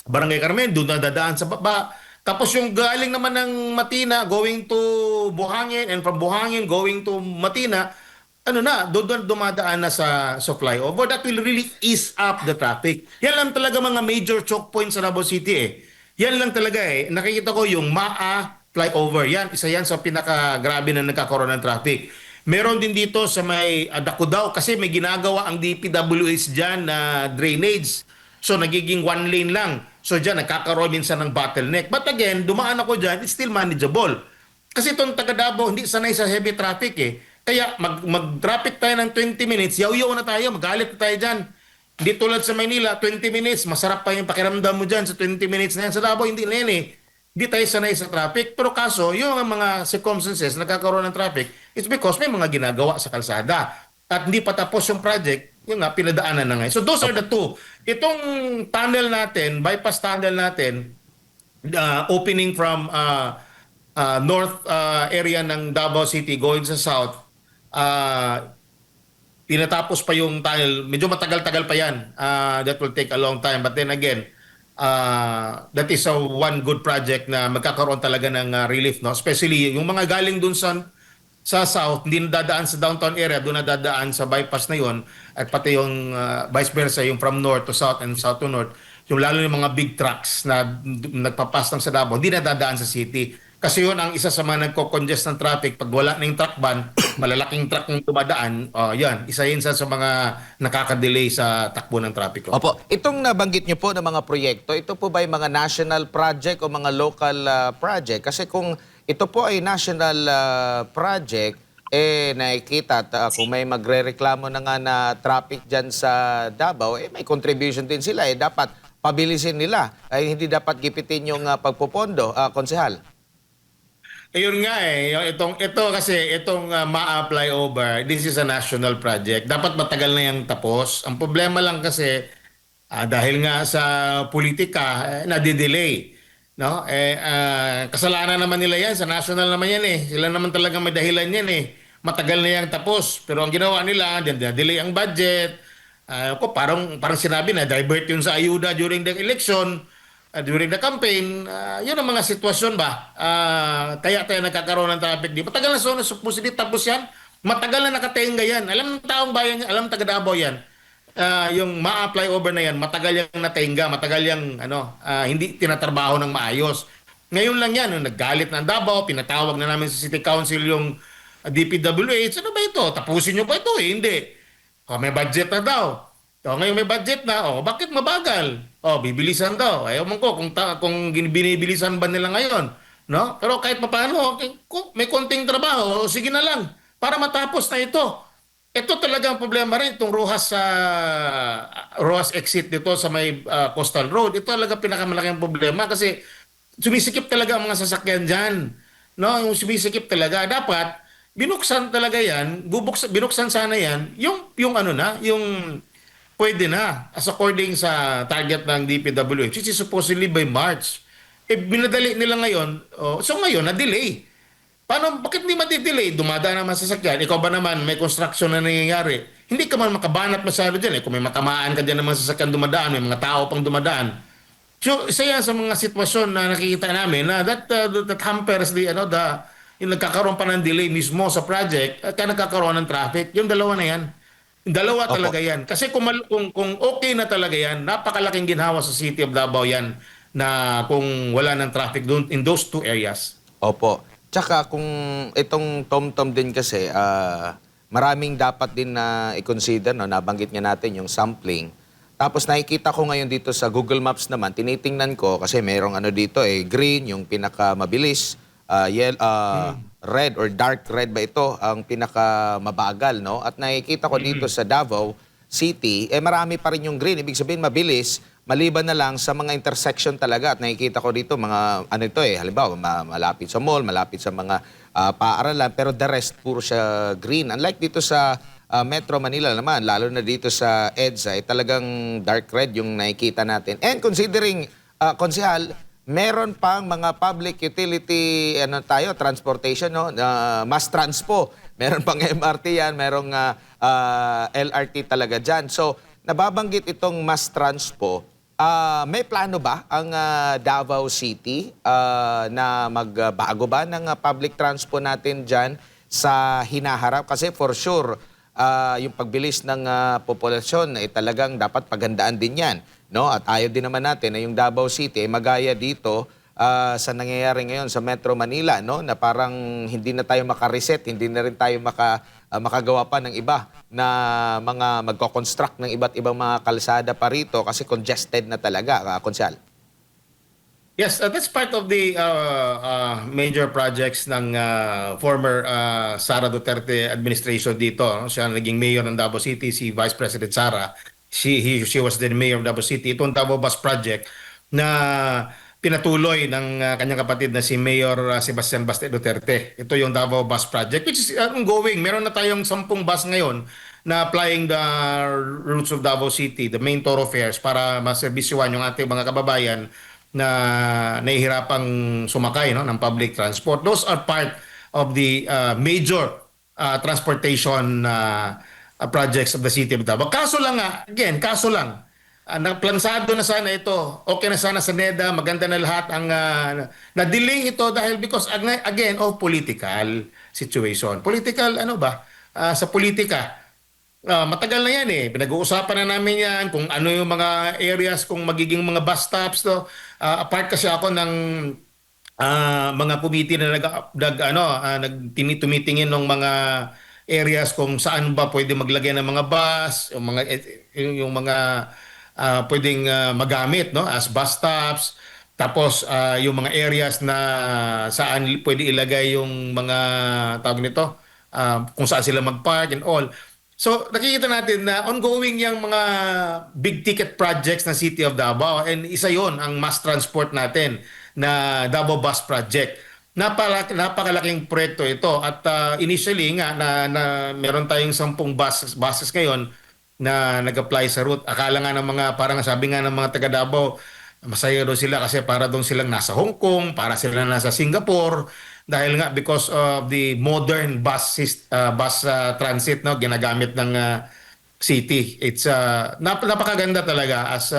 Barangay Carmen, doon na dadaan sa baba. Tapos yung galing naman ng Matina, going to Buhangin, and from Buhangin, going to Matina, doon dumadaan na sa flyover. That will really ease up the traffic. Yan lang talaga mga major choke points sa Davao City eh. Yan lang talaga eh. Nakikita ko yung MAA flyover. Yan, isa yan sa pinaka-grabe na nagkakaroon ng traffic. Meron din dito sa may Dakudao kasi may ginagawa ang DPWH dyan na drainage. So nagiging one lane lang. So dyan nagkakaroon minsan ng bottleneck. But again, dumaan ako dyan, it's still manageable. Kasi itong taga Davao, hindi sanay sa heavy traffic eh. Kaya mag-traffic tayo ng 20 minutes, yaw-yaw na tayo, magalit na tayo dyan. Hindi tulad sa Maynila, 20 minutes, masarap pa yung pakiramdam mo dyan sa 20 minutes na yan. Sa Davao, hindi na yan eh. Hindi tayo sanay sa traffic. Pero kaso, yung mga circumstances na nagkakaroon ng traffic, it's because may mga ginagawa sa kalsada. At hindi pa tapos yung project, yung nga, pinadaanan na ngayon. So those are the two. Itong tunnel natin, bypass tunnel natin, opening from north area ng Davao City going sa south, tinatapos pa yung tunnel. Medyo matagal-tagal pa yan. That will take a long time. But then again, that is one good project na magkakaroon talaga ng relief, no? Especially yung mga galing dun sa south, hindi nadadaan sa downtown area, doon nadadaan sa bypass na yon, at pati yung vice versa, yung from north to south and south to north, yung lalo yung mga big trucks na nagpapas ng sa Davao, hindi nadadaan sa city. Kasi yun ang isa sa mga nagko-congest ng traffic. Pag wala na yung truck ban, malalaking truck yung dumadaan, yan, isa yun sa mga nakaka-delay sa takbo ng traffic. Opo, itong nabanggit niyo po ng mga proyekto, ito po ba yung mga national project o mga local project? Kasi kung ito po ay national project, nakikita at kung may magre-reklamo na nga na traffic dyan sa Davao, may contribution din sila. Dapat pabilisin nila. Hindi dapat gipitin yung pagpupondo, konsehal. Ayun nga eh, itong MAA flyover, this is a national project. Dapat matagal na yung tapos. Ang problema lang kasi dahil nga sa politika, nadidelay. No? Kasalanan naman nila yan, sa national naman yan eh. Sila naman talaga may dahilan yan eh. Matagal na yung tapos. Pero ang ginawa nila, delay ang budget. Parang sinabi na divert yun sa ayuda during the election. During the campaign, yun ang mga sitwasyon ba? Kaya tayo nagkakaroon ng traffic di. Matagal na supposedly tapos yan. Matagal na nakatenga yan. Alam ng taong bayan yan, alam taga Davao yan. Yung MAA flyover na yan, matagal yung natenga, matagal yung hindi tinatrabaho ng maayos. Ngayon lang yan, naggalit ng Davao, pinatawag na namin sa City Council yung DPWH. Ano ba ito? Tapusin nyo pa ito eh? Hindi. May budget na daw. Ngayon may budget na, bakit mabagal? Bibilisan daw. Ayaw man ko kung binibilisan ba nila ngayon. No? Pero kahit paano, kung may konting trabaho, sige na lang para matapos na ito. Ito talaga ang problema rin, itong Rojas exit dito sa may Coastal Road. Ito talaga pinakamalaking problema kasi sumisikip talaga ang mga sasakyan dyan. No? Yung sumisikip talaga. Dapat, binuksan talaga yan, binuksan sana yan, yung pwede na, as according sa target ng DPWH, which is supposedly by March. Binadali nila ngayon, so ngayon, na-delay. Bakit hindi mati-delay? Dumadaan naman sasakyan. Ikaw ba naman, may construction na nangyayari? Hindi ka man makabanat masyado dyan. Kung may matamaan ka dyan naman sasakyan dumadaan, may mga tao pang dumadaan. So, isa yan sa mga sitwasyon na nakikita namin na that hampers yung nagkakaroon pa ng delay mismo sa project at kaya nagkakaroon ng traffic. Yung dalawa na yan. Dalawa talaga yan. Kasi kung okay na talaga yan, napakalaking ginhawa sa City of Davao yan na kung wala ng traffic doon in those two areas. Opo. Tsaka kung itong TomTom din kasi, maraming dapat din na i-consider, no? Nabanggit nga natin yung sampling. Tapos nakikita ko ngayon dito sa Google Maps naman, tinitingnan ko kasi merong ano dito green, yung pinakamabilis, red or dark red ba ito, ang pinakamabagal, no? At nakikita ko dito sa Davao City, marami pa rin yung green. Ibig sabihin mabilis, maliban na lang sa mga intersection talaga. At nakikita ko dito mga ano ito halimbawa malapit sa mall, malapit sa mga paaralan, pero the rest puro siya green. Unlike dito sa Metro Manila naman, lalo na dito sa EDSA, talagang dark red yung nakikita natin. And considering, konsehal, meron pang mga public utility transportation, no? Mass transpo. Meron pang MRT yan, merong LRT talaga dyan. So, nababanggit itong mass transpo. May plano ba ang Davao City na magbago ba ng public transpo natin dyan sa hinaharap? Kasi for sure, yung pagbilis ng populasyon talagang dapat pagandaan din yan. No? At ayaw din naman natin na yung Davao City magaya dito sa nangyayari ngayon sa Metro Manila, no? Na parang hindi na tayo makareset, hindi na rin tayo makagawa pa ng iba na mga magko-construct ng iba't ibang mga kalsada pa rito kasi congested na talaga, Konsehal. Yes, that's part of the major projects ng former Sara Duterte administration dito. No? Siya naging mayor ng Davao City, si Vice President Sara. She was the mayor of Davao City. Itong Davao Bus Project na pinatuloy ng kanyang kapatid na si Mayor Sebastian Baste Duterte. Ito yung Davao Bus Project, which is ongoing. Meron na tayong 10 bus ngayon na applying the routes of Davao City, the main thoroughfares, para maserbisyuhan yung ating mga kababayan na nahihirapang sumakay, no, ng public transport. Those are part of the major transportation projects of the city of Davao. Kaso lang kaso lang, naplansado na sana ito. Okay na sana sa NEDA, maganda na lahat ang na-delay ito dahil because again of political situation. Political sa politika. Matagal na yan Pinag-uusapan na namin yan kung ano yung mga areas, kung magiging mga bus stops to. Apart kasi ako ng mga committee na tumitingin ng mga areas kung saan ba pwede maglagay ng mga bus, yung mga pwedeng magamit, no, as bus stops. Tapos yung mga areas na saan pwede ilagay yung mga tawag nito, kung saan sila mag-park and all. So nakikita natin na ongoing yung mga big ticket projects ng City of Davao, and isa yon ang mass transport natin na Davao Bus Project. Napakalaking proyekto ito at initially nga na meron tayong 10 buses ngayon na nag-apply sa route. Akala nga ng mga, parang sabi nga ng mga taga Davao, masaya daw sila kasi para doon silang nasa Hong Kong, para sila nasa Singapore, dahil nga because of the modern bus transit, no, ginagamit ng city. It's napakaganda talaga as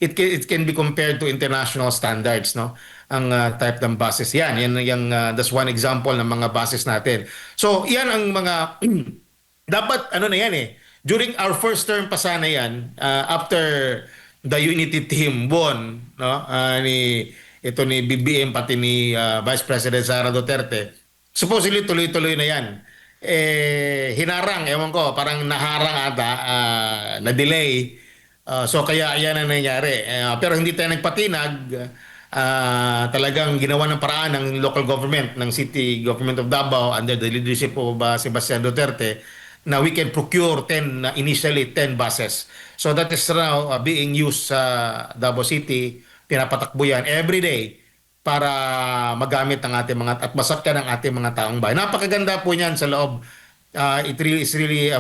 it can be compared to international standards, no, ang type ng buses. Yan yung that's one example ng mga buses natin. So yan ang mga dapat na yan during our first term pa sana yan, after the unity team won, no, ito ni BBM pati ni Vice President Sara Duterte, supposedly tuloy-tuloy na yan. Hinarang, ewan ko, parang naharang ata, na-delay. So kaya yan ang nangyari. Pero hindi tayo nagpatinag. Talagang ginawa ng paraan ng local government, ng city government of Davao under the leadership of Sebastian Duterte, na we can procure initially 10 buses. So that is now being used sa Davao City. Pinapatakbo yan every day para magamit ng ating mga at masakyan ng ating mga taong bayan. Napakaganda po niyan sa loob. It really is really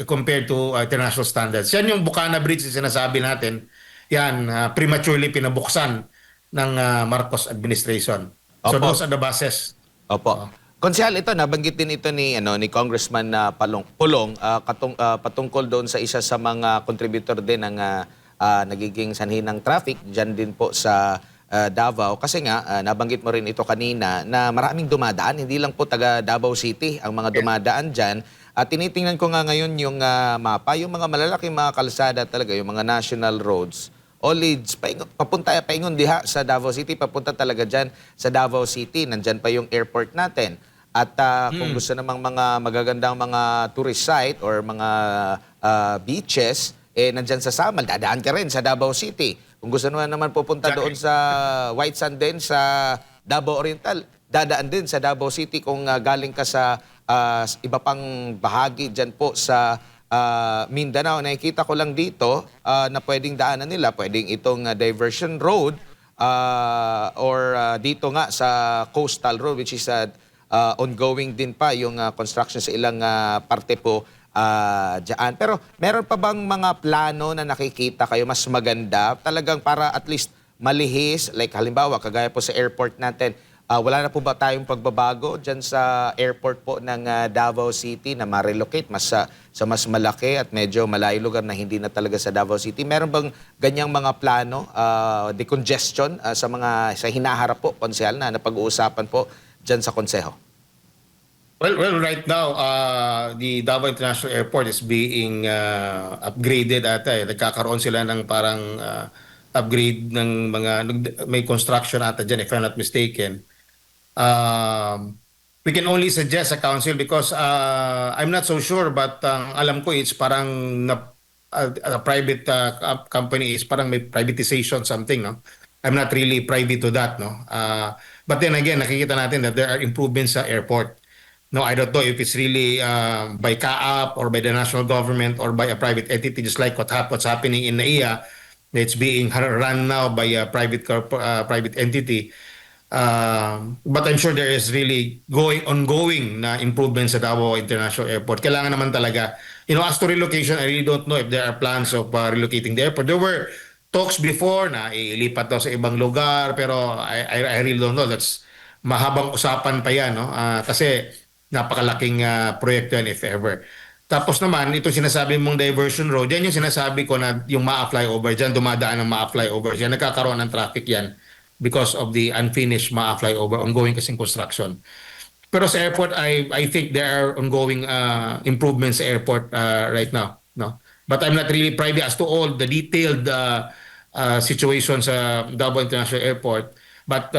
compared to international standards. Yan yung Bukana Bridge na sinasabi natin. Yan, prematurely pinabuksan ng Marcos administration. So Opo. those are the buses. Opo. Konsehal, ito, nabanggit din ito ni Congressman Pulong patungkol doon sa isa sa mga contributor din ng nagiging sanhi ng traffic dyan din po sa Davao. Kasi nga, nabanggit mo rin ito kanina na maraming dumadaan, hindi lang po taga Davao City ang mga dumadaan dyan. At tinitingnan ko nga ngayon yung mapa, yung mga malalaking mga kalsada talaga, yung mga national roads, o leads, paingon diha sa Davao City, papunta talaga dyan sa Davao City. Nandyan pa yung airport natin. At kung gusto namang mga magagandang mga tourist site or mga beaches, nandyan sa Samal, dadaan ka rin sa Davao City. Kung gusto naman pupunta doon sa White Sand din, sa Davao Oriental, dadaan din sa Davao City kung galing ka sa iba pang bahagi dyan po sa Mindanao. Nakikita ko lang dito na pwedeng daanan nila, pwedeng itong diversion road or dito nga sa coastal road, which is ongoing din pa yung construction sa ilang parte po dyan. Pero meron pa bang mga plano na nakikita kayo mas maganda talagang para at least malihis, like halimbawa kagaya po sa airport natin, wala na po ba tayong pagbabago dyan sa airport po ng Davao City na ma-relocate sa mas malaki at medyo malayo lugar na hindi na talaga sa Davao City? Meron bang ganyang mga plano, decongestion sa hinaharap po, konsehal, na napag-uusapan po dyan sa konseho? Well, right now, the Davao International Airport is being upgraded ata. Nagkakaroon sila ng parang upgrade ng may construction ata dyan, if I'm not mistaken. We can only suggest a council because I'm not so sure, but alam ko it's parang a private company, is parang may privatization something, no? I'm not really privy to that, no? But then again, nakikita natin that there are improvements sa airport. No, I don't know if it's really by CAAP or by the national government or by a private entity, just like what's happening in NAIA. It's being run now by a private entity. But I'm sure there is really ongoing na improvements sa Davao International Airport. Kailangan naman talaga, as to relocation, I really don't know if there are plans of relocating the airport. There were talks before na ilipat daw sa ibang lugar, pero I really don't know. That's mahabang usapan pa yan, no? Kasi napakalaking proyekto yan if ever. Tapos naman, ito sinasabi mong diversion road, yan yung sinasabi ko na yung MAA flyover, dyan dumadaan ng MAA flyover. Yan nagkakaroon ng traffic yan because of the unfinished MAA flyover, ongoing kasing construction. Pero sa airport, I think there are ongoing improvements sa airport right now. No? But I'm not really privy as to all the detailed situations sa Davao International Airport. But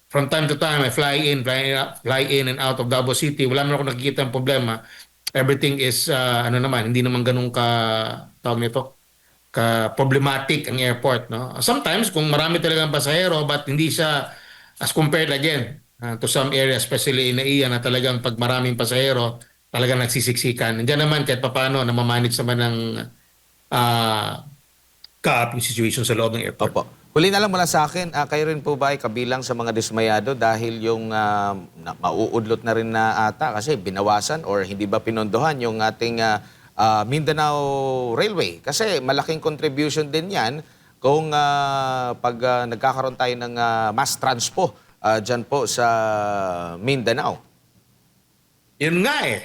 from time to time, I fly in and out of Davao City. Wala naman ako nakikita ng problema. Everything is, hindi naman ganun tawag nito, ka-problematic ang airport. No? Sometimes, kung marami talagang pasahero, but hindi siya, as compared again, to some areas, especially in NAIA, na talagang pag maraming pasahero, talagang nagsisiksikan. Nandiyan naman, kahit paano, namamanage naman ng ka-upping situation sa loob ng airport. Opo. Huli na lang mula sa akin, kayo rin po ba ay kabilang sa mga dismayado dahil yung mauudlot na rin na ata kasi binawasan or hindi ba pinondohan yung ating Mindanao Railway? Kasi malaking contribution din yan kung pag nagkakaroon tayo ng mass transpo dyan po sa Mindanao. Yun nga eh.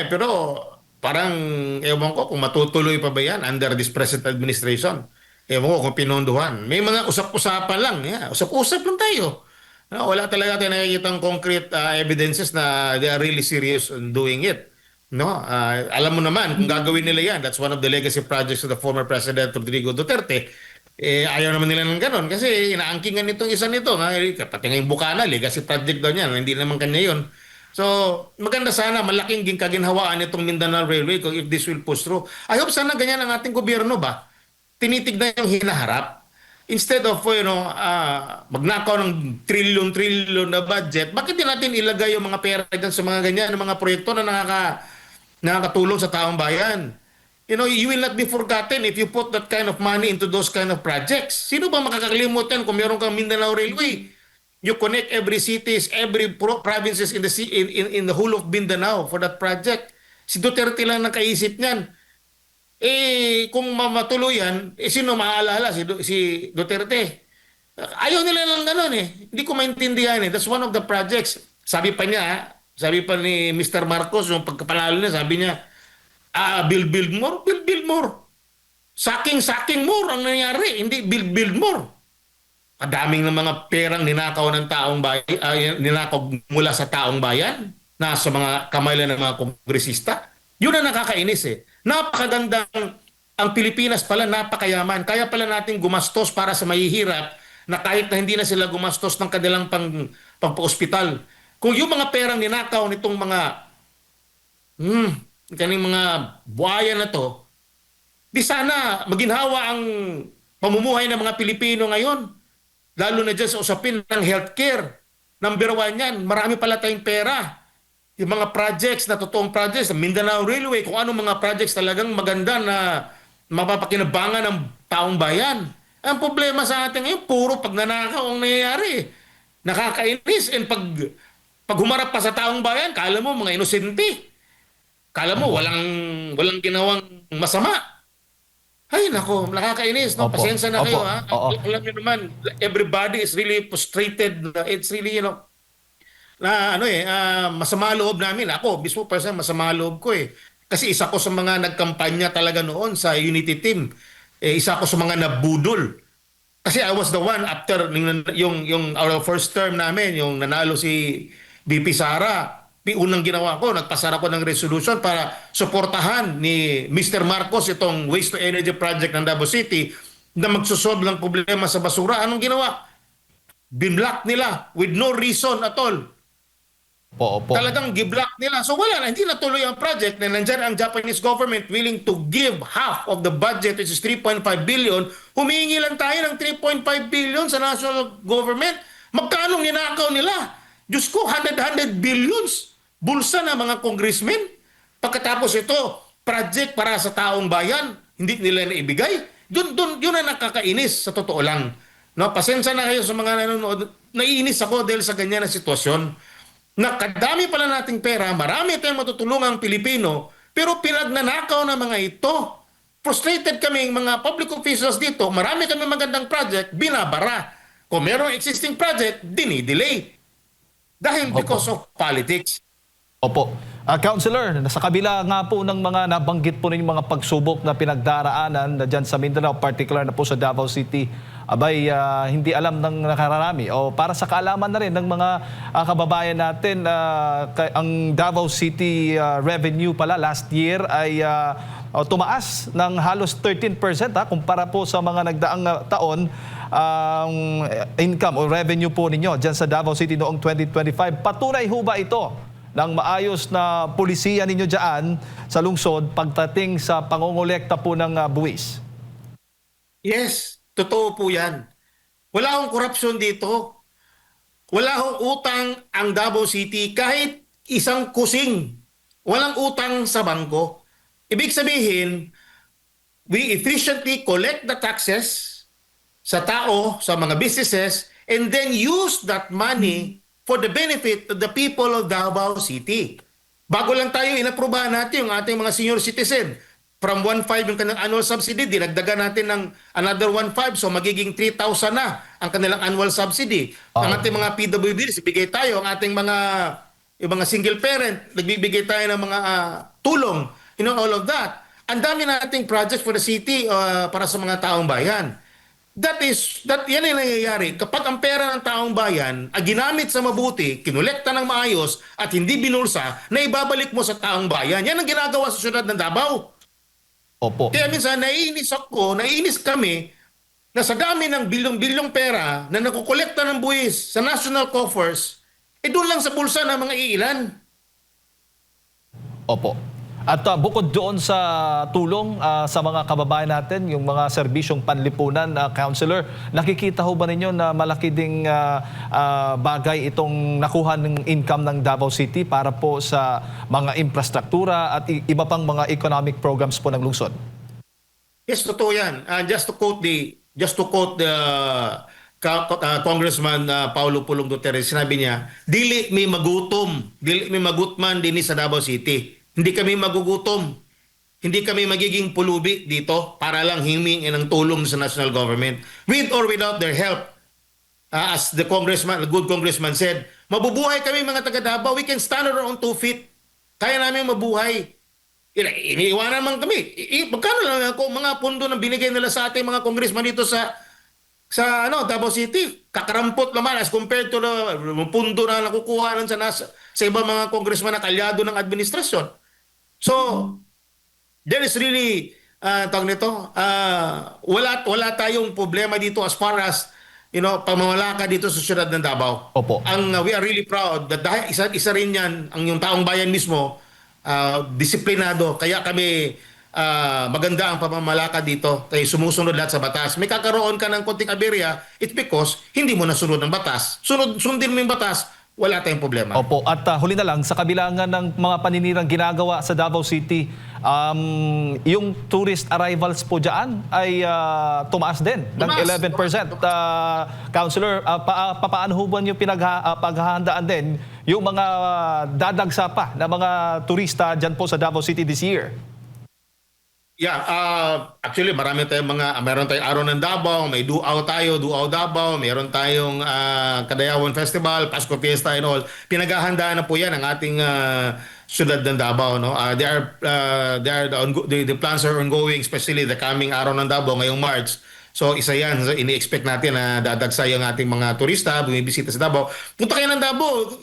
Pero parang ewan ko kung matutuloy pa ba yan under this present administration. Ewan ko kung pinondohan. May mga usap-usapan lang. Yeah. Usap-usap lang tayo. No, wala talaga tayo nakikitang concrete evidences na they are really serious on doing it. No, alam mo naman kung gagawin nila yan. That's one of the legacy projects of the former President Rodrigo Duterte. Ayaw naman nila ng ganon kasi inaangkingan nitong isa nito. Pati nga yung Bukana, legacy project daw niyan. Hindi naman kanya yun. So, maganda sana, malaking kaginhawaan itong Mindanao Railway kung if this will push through. I hope sana ganyan ang ating gobyerno ba? Tinitignan yung hinaharap. Instead of, magnakaw ng trillion na budget, bakit din natin ilagay yung mga pera dyan sa mga ganyan, mga proyekto na nakakatulong sa taong bayan? You will not be forgotten if you put that kind of money into those kind of projects. Sino ba makakalimutan yan kung meron kang Mindanao Railway? You connect every cities, every provinces in the whole of Mindanao for that project. Si Duterte lang nakaisip niyan. Kung matuloy yan, sino maaalala? Si Duterte. Ayaw nila lang gano'n eh. Hindi ko maintindihan eh. That's one of the projects. Sabi pa ni Mr. Marcos, yung pagkapalalo niya, sabi niya, build more. Saking more ang nangyari. Hindi build more. Kadaming ng mga perang ninakaw ng taong bayan, ninakaw mula sa taong bayan, nasa mga kamay lang ng mga kongresista. Yun ang nakakainis eh. Napakagandang ang Pilipinas pala napakayaman. Kaya pala natin gumastos para sa mahihirap na kahit na hindi na sila gumastos ng kanilang pang-ospital. Kung yung mga perang ninakaw nitong hmm, kaning mga buhaya na to, di sana maginhawa ang pamumuhay ng mga Pilipino ngayon. Lalo na dyan sa usapin ng healthcare. Number one yan, marami pala tayong pera. Yung mga projects na totoong projects, Mindanao Railway, kung anong mga projects talagang maganda na mapapakinabangan ng taong bayan. Ang problema sa atin ngayon, puro pagnanakaw ang nangyayari. Nakakainis. And pag humarap pa sa taong bayan, kala mo mga inosente. Kala mo walang ginawang masama. Ay, nako, nakakainis. No? Opo. Pasensya na kayo. Opo. Ha? Oo. Alam niyo naman, everybody is really frustrated. It's really, na masama loob namin. Ako, mismo person, masama loob ko eh. Kasi isa ko sa mga nagkampanya talaga noon sa Unity Team. Isa ko sa mga nabudol. Kasi I was the one after yung our first term namin, yung nanalo si VP Sara. Unang ginawa ko, nagpasara ko ng resolution para suportahan ni Mr. Marcos itong waste to energy project ng Davao City na magsusolve ng problema sa basura. Anong ginawa? Binlock nila with no reason at all. Opo. Talagang giblock nila. So wala na, hindi natuloy ang project na nandyan ang Japanese government willing to give half of the budget, which is 3.5 billion. Humihingi lang tayo ng 3.5 billion sa national government. Magkano ninakaw nila? Diyos ko, 100 billions. Bulsa ng mga congressmen. Pagkatapos ito, project para sa taong bayan, hindi nila naibigay. Yun ang nakakainis sa totoo lang. No, pasensya na kayo sa mga nanonood. Naiinis ako dahil sa ganyan na sitwasyon. Na kadami pala nating pera, marami tayong matutulungang Pilipino, pero pinagnanakaw ng mga ito. Frustrated kami mga public officials dito, marami kami magandang project, binabara. Kung merong existing project, dinidelay. Dahil because of politics. Opo. Councilor, sa kabila nga po ng mga nabanggit po ninyong mga pagsubok na pinagdaraanan na dyan sa Mindanao, particular na po sa Davao City, abay hindi alam ng nakararami o para sa kaalaman na rin ng mga kababayan natin, ang Davao City revenue pala last year ay tumaas ng halos 13% kumpara po sa mga nagdaang taon. Ang income o revenue po ninyo dyan sa Davao City noong 2025. Patunay ho ba ito ng maayos na pulisiya ninyo dyan sa lungsod pagdating sa pangongolekta po ng buwis? Yes, totoo po yan. Wala akong korupsyon dito. Wala akong utang ang Davao City kahit isang kusing. Walang utang sa bangko. Ibig sabihin, we efficiently collect the taxes sa tao, sa mga businesses, and then use that money for the benefit of the people of Davao City. Bago lang tayo inaprubahan natin yung ating mga senior citizen. From 1.5 yung kanilang annual subsidy, dinagdagan natin ng another 1.5, so magiging 3,000 na ang kanilang annual subsidy. Ang ating mga PWDs, ibigay tayo. Ang ating yung mga single parent, nagbibigay tayo ng mga tulong. All of that. Ang dami nating projects for the city para sa mga taong bayan. Yan ang nangyayari. Kapag ang pera ng taong bayan ay ginamit sa mabuti, kinolekta ng maayos at hindi binulsa, na ibabalik mo sa taong bayan. Yan ang ginagawa sa syudad ng Davao. Opo. Kaya minsan naiinis kami na sa dami ng bilyong-bilyong pera na nakukolekta ng buwis sa national coffers, doon lang sa bulsa ng mga iilan. Opo. At bukod doon sa tulong sa mga kababayan natin, yung mga serbisyong panlipunan, Councilor, nakikita ho ba ninyo na malaki ding bagay itong nakuha ng income ng Davao City para po sa mga infrastruktura at iba pang mga economic programs po ng lungsod? Yes, totoo yan. Just to quote the Congressman Paulo Pulong Duterte, sinabi niya, dili mi magutman din sa Davao City. Hindi kami magugutom. Hindi kami magiging pulubi dito para lang hingin ng tulong sa national government. With or without their help, as the good congressman said, mabubuhay kami mga taga Davao. We can stand on our own 2 feet. Kaya namin mabuhay. Iniiwanan man kami. Magkano lang ako mga pundo na binigay nila sa ating mga congressman dito sa Davao City. Kakarampot naman as compared to the pundo na nakukuha sa ibang mga congressman na kalyado ng administrasyon. So, there is really tawag nito, wala tayong problema dito as far as pamamalakad dito sa siyudad ng Davao. Opo. We are really proud that dahil isa rin yan ang yung taong bayan mismo disiplinado, kaya kami maganda ang pamamalakad dito, kaya sumusunod lahat sa batas. May kakaroon ka ng konting aberya, it's because hindi mo nasunod ng batas. Sundin mo yung batas, wala tayong problema. Opo, at huli na lang, sa kabilangan ng mga paninirang ginagawa sa Davao City, yung tourist arrivals po dyan ay tumaas din ng Tumaas. 11%. Councilor, paano ho ba yung paghahandaan din yung mga dadagsa pa na mga turista dyan po sa Davao City this year? Yeah, actually meron tayong Araw ng Davao, may Duaw Davao, meron tayong Kadayawan Festival, Pasko Fiesta and all. Pinaghahandaan na po 'yan ng ating syudad ng Davao, no. The plans are ongoing, especially the coming Araw ng Davao ngayong March. So isa yan, so, ini-expect natin na dadagsa yung ating mga turista, bumibisita sa Davao. Punta kayo ng Davao,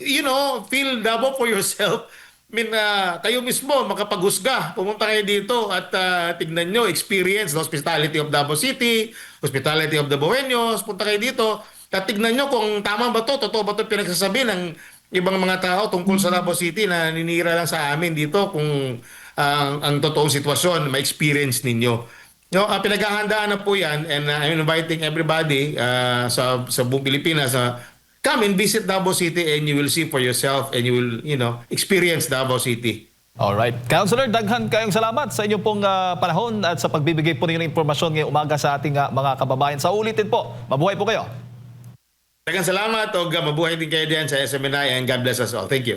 feel Davao for yourself. Kayo mismo makapaghusga. Pumunta kayo dito at tignan nyo, experience the hospitality of Davao City, hospitality of the Boenos. Punta kayo dito at tignan nyo kung tama ba to, totoo ba to pinagsasabi ng ibang mga tao tungkol sa Davao City na ninira lang sa amin dito kung ang totoong sitwasyon, ma-experience ninyo. Pinaghahandaan na po yan, and I'm inviting everybody sa buong Pilipinas come and visit Davao City and you will see for yourself and you will, experience Davao City. Alright. Councilor, daghan kayong salamat sa inyong pong panahon at sa pagbibigay po ng impormasyon ngayong umaga sa ating mga kababayan. Sa ulitin po, mabuhay po kayo. Daghang salamat o mabuhay din kayo diyan sa SMNI and God bless us all. Thank you.